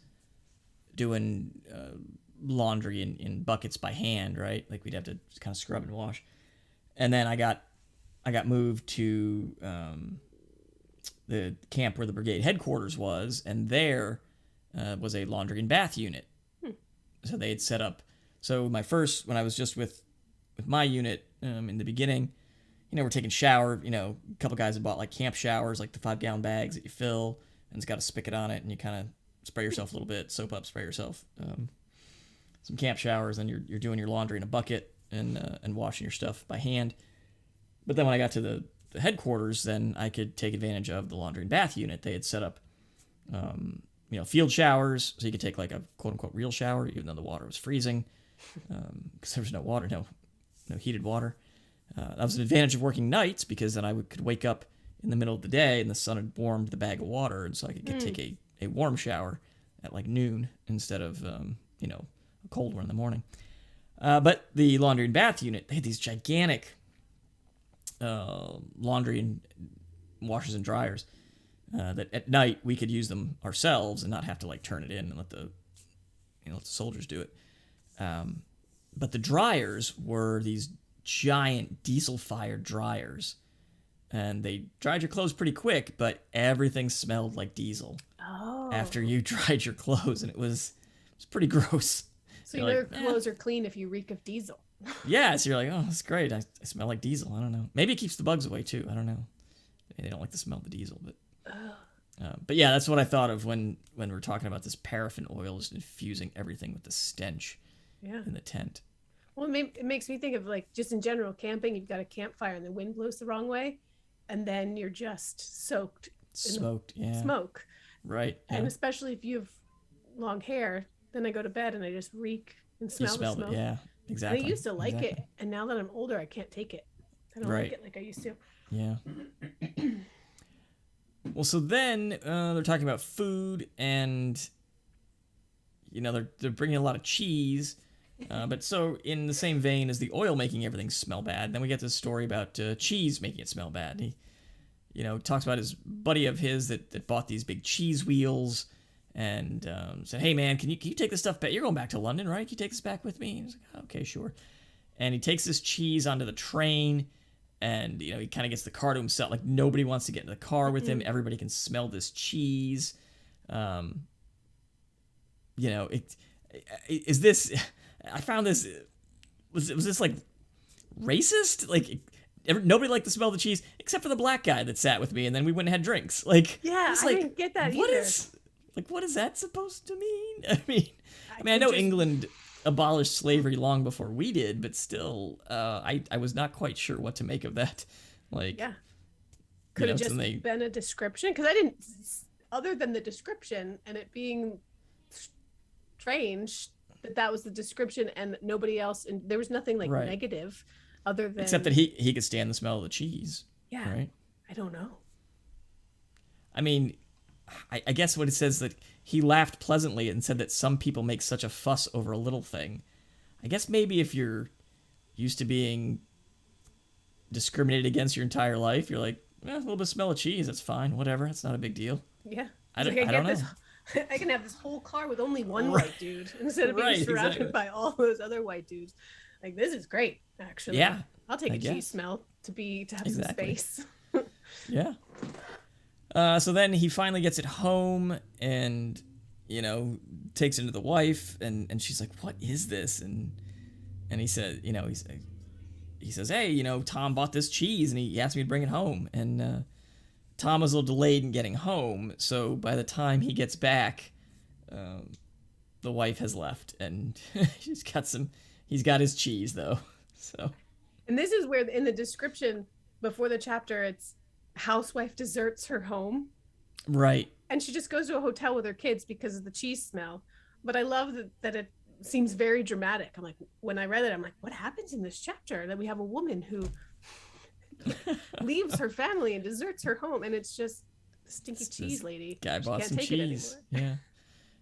doing laundry in buckets by hand, right? Like we'd have to kind of scrub and wash. And then I got moved to the camp where the brigade headquarters was, and there was a laundry and bath unit. So they had set up. So when I was just with my unit in the beginning, we're taking shower. A couple guys had bought like camp showers, like the 5-gallon bags that you fill, and it's got a spigot on it, and you kind of spray yourself a little bit, soap up, spray yourself. Some camp showers, and you're doing your laundry in a bucket and washing your stuff by hand. But then when I got to the headquarters, then I could take advantage of the laundry and bath unit. They had set up, field showers, so you could take like a quote unquote real shower, even though the water was freezing, because there was no water, no heated water. That was an advantage of working nights because then I could wake up in the middle of the day and the sun had warmed the bag of water, and so I could take a warm shower at like noon instead of a cold one in the morning. But the laundry and bath unit, they had these gigantic laundry and washers and dryers that at night we could use them ourselves and not have to like turn it in and let the soldiers do it. But the dryers were these giant diesel-fired dryers, and they dried your clothes pretty quick, but everything smelled like diesel after you dried your clothes, and it was pretty gross. So your clothes are clean if you reek of diesel. Yeah, so you're like, oh, that's great. I smell like diesel. I don't know. Maybe it keeps the bugs away too. I don't know. They don't like the smell of the diesel, but yeah, that's what I thought of when we're talking about this paraffin oil is infusing everything with the stench. Yeah. in the tent. Well, it makes me think of like just in general camping. You've got a campfire and the wind blows the wrong way, and then you're just soaked in the Smoked, yeah. smoke. Right, And yeah. especially if you have long hair, then I go to bed and I just reek and You smell the smelled it, smoke. yeah. And I Exactly. used to like Exactly. it, and now that I'm older, I can't take it. I don't like Right. it like I used to. Yeah. Well, so then they're talking about food, and they're bringing a lot of cheese. But so in the same vein as the oil making everything smell bad, then we get this story about cheese making it smell bad. He, talks about his buddy of his that bought these big cheese wheels, and said, "Hey man, can you take this stuff back? You're going back to London, right? Can you take this back with me?" And he's like, "Okay, sure." And he takes this cheese onto the train, and he kind of gets the car to himself. Like nobody wants to get in the car with him. Everybody can smell this cheese. Is this? I found this. Was this like racist? Like nobody liked the smell of the cheese except for the black guy that sat with me, and then we went and had drinks. Like Yeah, it's I like, didn't get that what either. what is that supposed to mean? I It know just- England abolished slavery long before we did, but still, I was not quite sure what to make of that. Like, Yeah. Could have so just they- been a description because I didn't, other than the description and it being strange that was the description and nobody else, and there was nothing like Right. negative other than except that he could stand the smell of the cheese. yeah, Right. I don't know. I mean, I guess what it says that he laughed pleasantly and said that some people make such a fuss over a little thing. I guess maybe if you're used to being discriminated against your entire life, you're like, a little bit of smell of cheese, that's fine, whatever, it's not a big deal. Yeah, I It's don't know. this. I can have this whole car with only one white dude instead of being Right, surrounded exactly. by all those other white dudes. Like this is great, actually. Yeah, I'll take I a guess. cheese smell to have Exactly. some space. Yeah. So then he finally gets it home and, takes it to the wife, and she's like, "What is this?" And he said, he says, "Hey, Tom bought this cheese and he asked me to bring it home." And Tom was a little delayed in getting home, so by the time he gets back, the wife has left, and he's got his cheese though. So. And this is where in the description before the chapter, it's housewife deserts her home. Right. And she just goes to a hotel with her kids because of the cheese smell. But I love that it seems very dramatic. I'm like, when I read it, I'm like, what happens in this chapter? That we have a woman who leaves her family and deserts her home. And it's just the stinky cheese lady. Guy She bought can't some take it cheese. anymore. Yeah.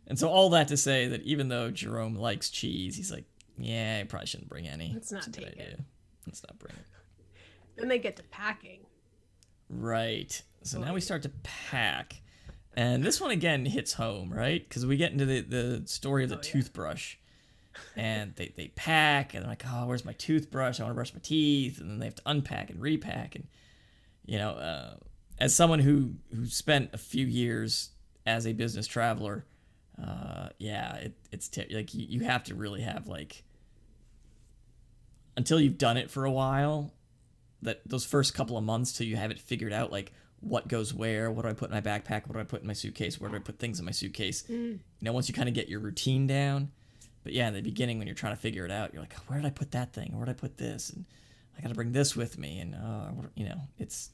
And so all that to say that even though Jerome likes cheese, he's like, yeah, I probably shouldn't bring any. Let's not It's a good take it. idea. Let's not bring it. Then they get to packing. Right. So now we start to pack. And this one again hits home, right? Because we get into the story of the toothbrush. And they pack, and they're like, oh, where's my toothbrush? I want to brush my teeth. And then they have to unpack and repack. And, as someone who spent a few years as a business traveler, it's like you have to really have like, until you've done it for a while, that those first couple of months till you have it figured out, like what goes where, what do I put in my backpack, what do I put in my suitcase, where do I put things in my suitcase. Once you kind of get your routine down. But yeah, in the beginning when you're trying to figure it out, you're like, where did I put that thing? Where did I put this? And I got to bring this with me. And it's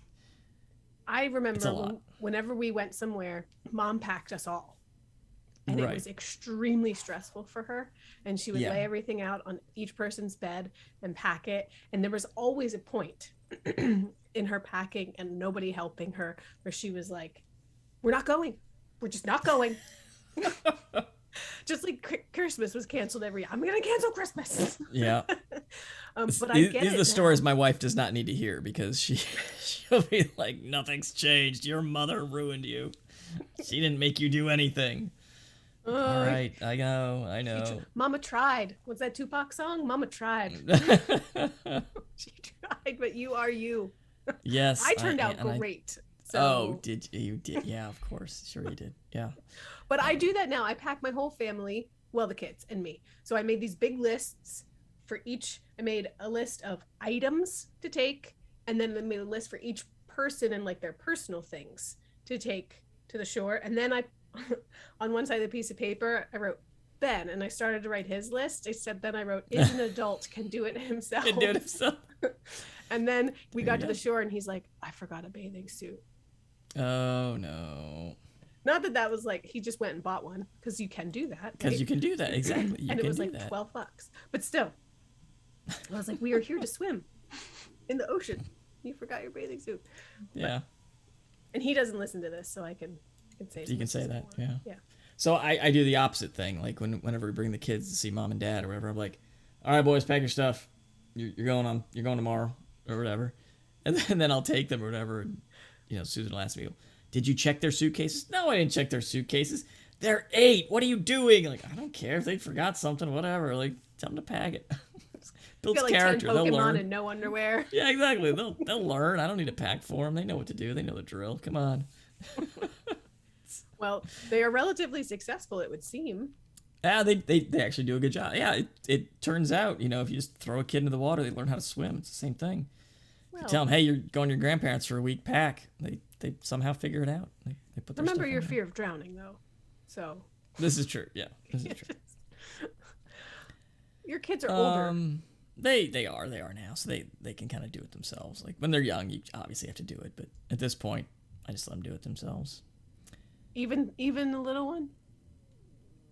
I It's a remember lot. whenever we went somewhere, Mom packed us all. And Right. it was extremely stressful for her. And she would Yeah. lay everything out on each person's bed and pack it. And there was always a point in her packing and nobody helping her where she was like, we're not going. We're just not going. Just like Christmas was canceled every year. I'm going to cancel Christmas. yeah. But I get These it are the now. stories my wife does not need to hear because she'll be like, nothing's changed. Your mother ruined you. She didn't make you do anything. All right, I know. Mama tried. What's that Tupac song? Mama tried. She tried, but you are you. Yes. I turned out and I- great. So, Oh, did you? Did yeah? Of course, sure you did. Yeah. but I do that now. I pack my whole family, well, the kids and me. So I made these big lists for each. I made a list of items to take, and then I made a list for each person and like their personal things to take to the shore. And then I, on one side of the piece of paper, I wrote Ben, and I started to write his list. Then I wrote, is an adult, can do it himself. Can do it himself. And then we got to the shore and he's like, I forgot a bathing suit. Oh, no. Not that was like, he just went and bought one, because you can do that. Because you can do that, exactly. And it was like $12. But still, I was like, we are here to swim in the ocean. You forgot your bathing suit. Yeah. And he doesn't listen to this, so I can say you can say that, yeah. Yeah. So I do the opposite thing. Like whenever we bring the kids to see mom and dad or whatever, I'm like, all right, boys, pack your stuff. You're going tomorrow or whatever. And then I'll take them or whatever. And, Susan will ask me, did you check their suitcases? No, I didn't check their suitcases. They're 8. What are you doing? Like, I don't care if they forgot something, whatever. Like, tell them to pack it. Builds like character. 10 They'll learn. and no underwear. Yeah, exactly. They'll learn. I don't need to pack for them. They know what to do. They know the drill. Come on. Well, they are relatively successful, it would seem. Yeah, they actually do a good job. Yeah, it turns out, if you just throw a kid into the water, they learn how to swim. It's the same thing. Well, you tell them, hey, you're going to your grandparents for a week, pack. They somehow figure it out. They put their Remember stuff your in fear of drowning, though. So. This is true. Yeah, this is true. Your kids are older. They are now, so they can kind of do it themselves. Like when they're young, you obviously have to do it, but at this point, I just let them do it themselves. Even the little one?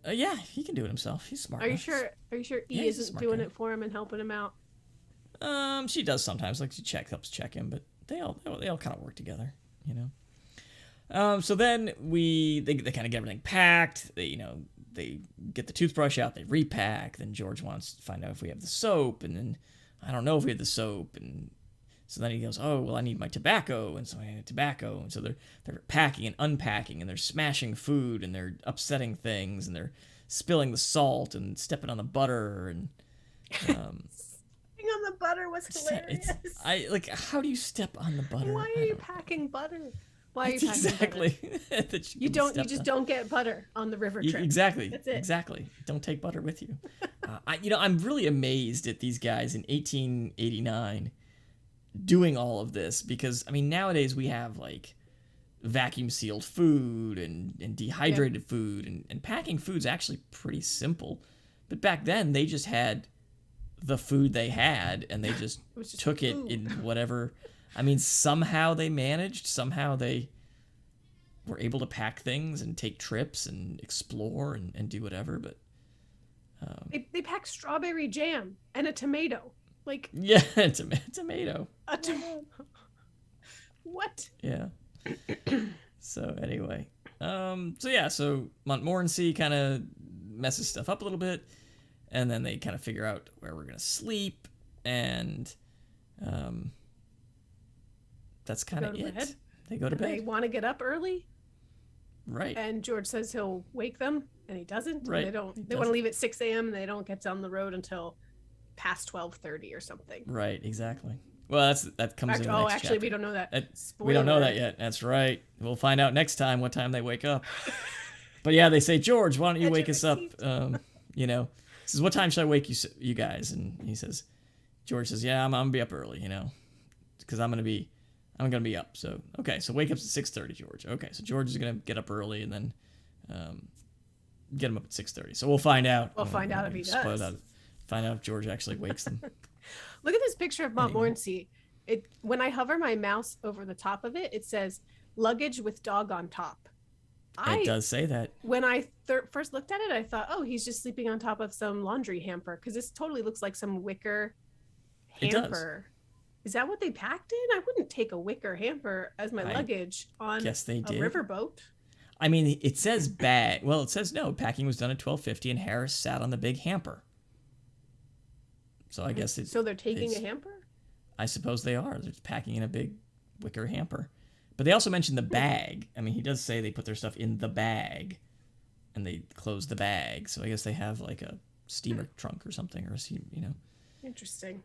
Yeah, he can do it himself. He's smart. Are you sure E isn't doing it for him and helping him out? She does sometimes. Like she helps check him, but they all kind of work together, So then they kind of get everything packed. They get the toothbrush out. They repack. Then George wants to find out if we have the soap, and then I don't know if we have the soap, and so then he goes, oh, well, I need my tobacco, and so I had tobacco, and so they're packing and unpacking, and they're smashing food, and they're upsetting things, and they're spilling the salt and stepping on the butter, and stepping on the butter was hilarious. How do you step on the butter? Why are you packing butter? Why are you packing exactly butter? You just don't get butter on the river trip. Exactly. That's it. Exactly. Don't take butter with you. I'm really amazed at these guys in 1889 doing all of this, because nowadays we have like vacuum sealed food and dehydrated food, and packing food's actually pretty simple, but back then they just had the food they had and they just took it in whatever. Somehow they managed, somehow they were able to pack things and take trips and explore and do whatever, but they packed strawberry jam and a tomato. Yeah, tomato. A tomato. What? Yeah. So anyway, so Montmorency kind of messes stuff up a little bit, and then they kind of figure out where we're gonna sleep, and that's kind of it. Bed. They go to bed. They want to get up early. Right. And George says he'll wake them, and he doesn't. Right. They don't. They want to leave at 6 a.m. and they don't get on the road until past 12:30 or something. Right. Exactly. Well, that comes in the next chapter. We don't know that. We don't know that yet. That's right. We'll find out next time what time they wake up. But yeah, they say, George, why don't you wake us up? Says, what time should I wake you guys? And he says, George says, yeah, I'm gonna be up early, because I'm gonna be up. So okay, so wake up at 6:30, George. Okay, so George is gonna get up early and then get him up at 6:30. So we'll find out. We'll find out if he does. Find out if George actually wakes them. Look at this picture of Montmorency. When I hover my mouse over the top of it, it says luggage with dog on top. It does say that. When I first looked at it, I thought, oh, he's just sleeping on top of some laundry hamper, because this totally looks like some wicker hamper. Is that what they packed in? I wouldn't take a wicker hamper as my luggage on a riverboat. It says bag. Well, it says no. Packing was done at 12:50, and Harris sat on the big hamper. So I guess So they're taking a hamper? I suppose they are. They're packing in a big wicker hamper. But they also mentioned the bag. He does say they put their stuff in the bag, and they close the bag. So I guess they have like a steamer trunk or something, or Interesting.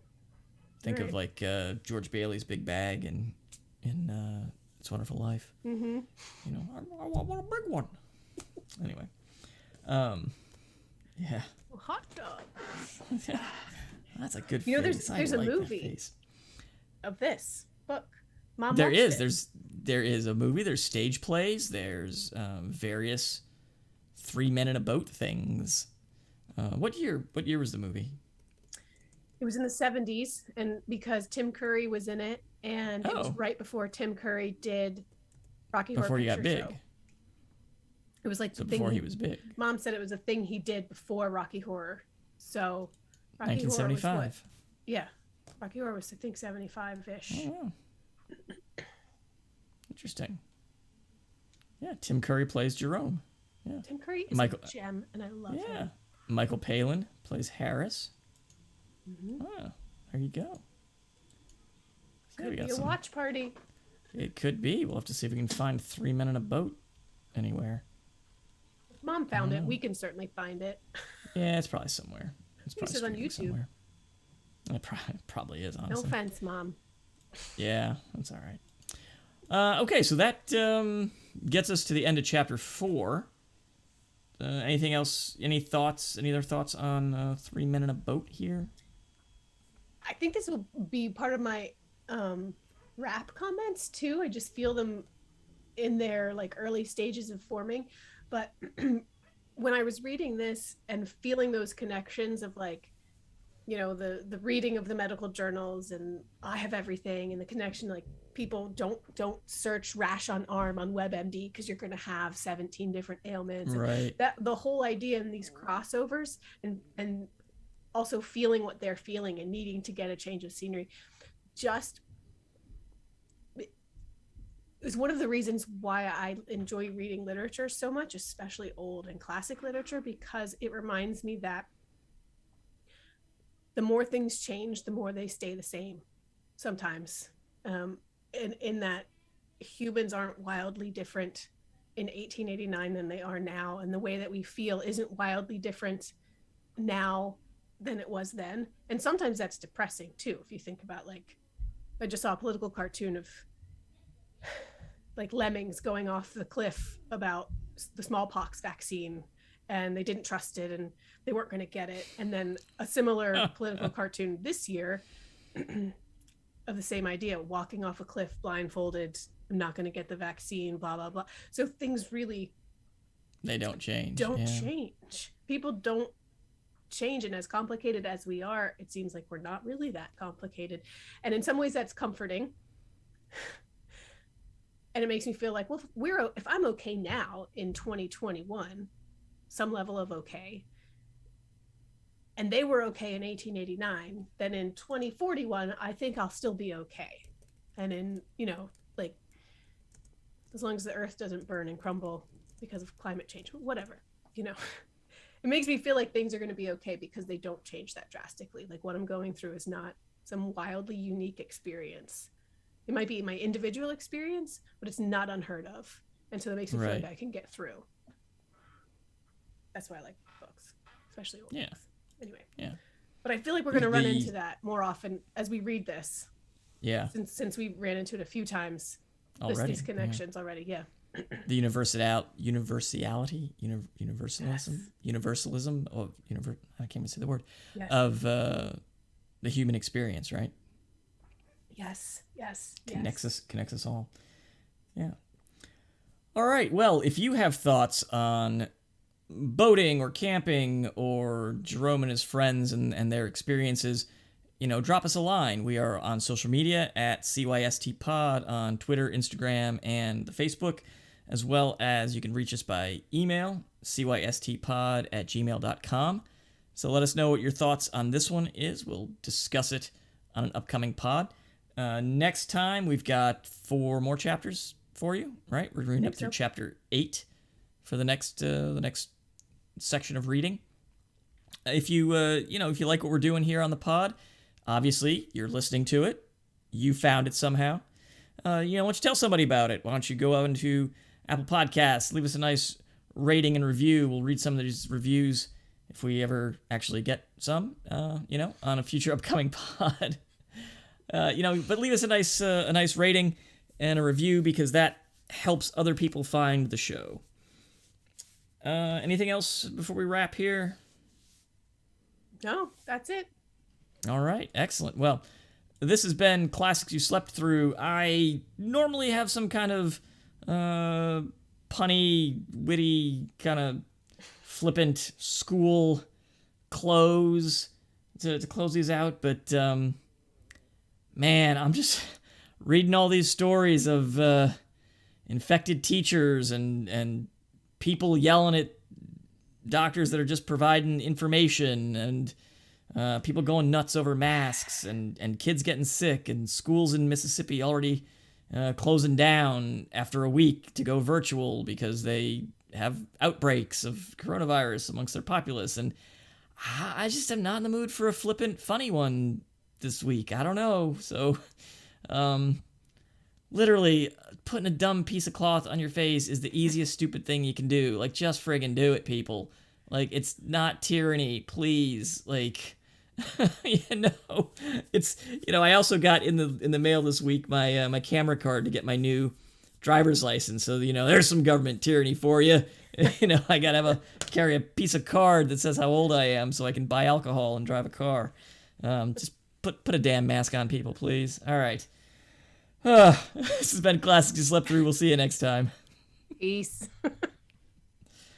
Think of like George Bailey's big bag in It's a Wonderful Life. Mm-hmm. I want a big one. Anyway, yeah. Hot dog. That's a good. There's a movie of this book. Mom there is a movie. There's stage plays. There's various 3 Men in a Boat things. What year was the movie? It was in the 70s, and because Tim Curry was in it, and it was Oh. right before Tim Curry did Rocky Horror Before he Picture got big. Show. It was like So the thing before he was big. Mom said it was a thing he did before Rocky Horror. So Rocky 1975. Horror was what? Yeah. Rocky Horror was, I think, 75-ish. Oh, wow. Interesting. Yeah, Tim Curry plays Jerome. Yeah. Tim Curry is a gem, and I love him. Michael Palin plays Harris. Oh, there you go. Could be a watch party. It could be. We'll have to see if we can find 3 Men in a Boat anywhere. Mom found it. We can certainly find it. Yeah, it's probably somewhere. It's probably on YouTube. Somewhere. It probably is, honestly. No offense, Mom. Yeah, that's all right. Okay, so that gets us to the end of chapter 4. Anything else? Any other thoughts on 3 Men in a Boat here? I think this will be part of my rap comments too. I just feel them in their like early stages of forming. But when I was reading this and feeling those connections of like, you know, the reading of the medical journals and I have everything, and the connection, like people don't search rash on arm on WebMD because you're going to have 17 different ailments. Right. That the whole idea in these crossovers and also feeling what they're feeling and needing to get a change of scenery just is one of the reasons why I enjoy reading literature so much, especially old and classic literature, because it reminds me that the more things change, the more they stay the same sometimes. In that humans aren't wildly different in 1889 than they are now. And the way that we feel isn't wildly different now than it was then. And sometimes that's depressing too. If you think about, like, I just saw a political cartoon of like lemmings going off the cliff about the smallpox vaccine, and they didn't trust it and they weren't going to get it. And then a similar political cartoon this year of the same idea, walking off a cliff blindfolded, I'm not going to get the vaccine, blah, blah, blah. So things really, they don't change. Change. People don't change. And as complicated as we are, it seems like we're not really that complicated. And in some ways that's comforting. And it makes me feel like, well, if I'm okay now in 2021, some level of okay, and they were okay in 1889, then in 2041, I think I'll still be okay. And in, you know, like, as long as the earth doesn't burn and crumble because of climate change, whatever, you know, it makes me feel like things are going to be okay because they don't change that drastically. Like what I'm going through is not some wildly unique experience. It might be my individual experience, but it's not unheard of. And so that makes me feel like I can get through. That's why I like books, especially old books. Anyway. Yeah. But I feel like we're going to run into that more often as we read this. Yeah. Since we ran into it a few times. Already. These connections already, yeah. The universalism. Oh, I can't even say the word. Yes. Of the human experience, right? Yes. Connects us all. Yeah. All right. Well, if you have thoughts on boating or camping or Jerome and his friends and their experiences, you know, drop us a line. We are on social media at CYSTpod on Twitter, Instagram, and the Facebook, as well as you can reach us by email, cystpod@gmail.com. So let us know what your thoughts on this one is. We'll discuss it on an upcoming pod. Next time, we've got 4 more chapters for you, right? We're reading up through chapter 8 for the next section of reading. If you if you like what we're doing here on the pod, obviously you're listening to it, you found it somehow. Why don't you tell somebody about it? Why don't you go out into Apple Podcasts, leave us a nice rating and review. We'll read some of these reviews if we ever actually get some, on a future upcoming pod. But leave us a nice rating and a review because that helps other people find the show. Anything else before we wrap here? No, that's it. All right, excellent. Well, this has been Classics You Slept Through. I normally have some kind of punny, witty, kind of flippant school close to close these out, but man, I'm just reading all these stories of infected teachers and people yelling at doctors that are just providing information, and people going nuts over masks, and kids getting sick, and schools in Mississippi already closing down after a week to go virtual because they have outbreaks of coronavirus amongst their populace. And I just am not in the mood for a flippant, funny one this week. I don't know. So, literally, putting a dumb piece of cloth on your face is the easiest stupid thing you can do. Like, just friggin' do it, people. Like, it's not tyranny, please. Like, it's, I also got in the mail this week my my camera card to get my new driver's license. So, there's some government tyranny for you. I gotta carry a piece of card that says how old I am so I can buy alcohol and drive a car. Just put a damn mask on, people, please. All right. This has been Classics You Slept Through. We'll see you next time. Peace.